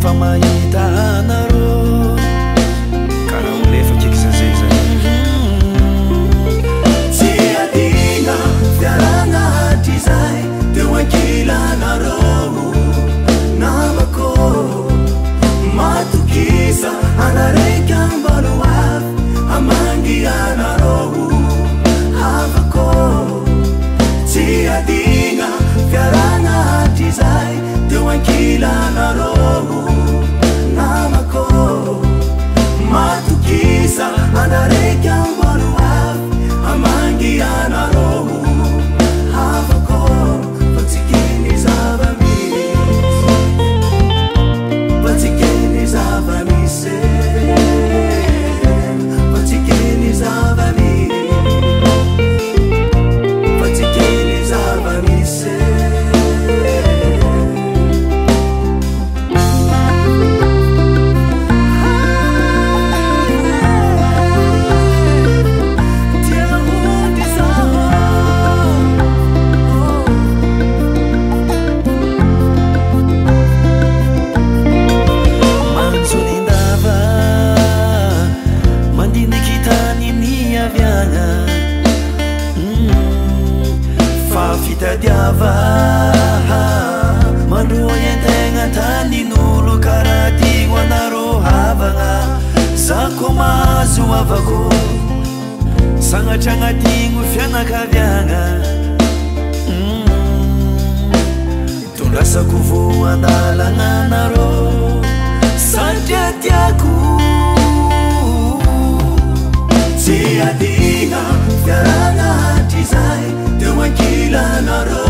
efa mahita anareo karaha olefa kiky zazay zany tsy adina fiaragna hatrizay teo ankilanareo namako matokisa anaraiky ambalo avy amangy anareo havako tsy adina fiaragna hatrizay teo ankilanareo namako matokisa anaraiky ambalo avy amangy anareo havako fa tsy keny zava-misy fa tsy keny zava-misy fa tsy keny zava-misy fa tsy keny zava-misy fitadiava mandroa entegna tanin'olo karaha tigno anareo havagna zako mahazo avako sagnatra agnatigno fianakaviagna tondrasako vo andalagna anareo satria tiako tsy adigna fiaragna hatrizay teo ankilanareo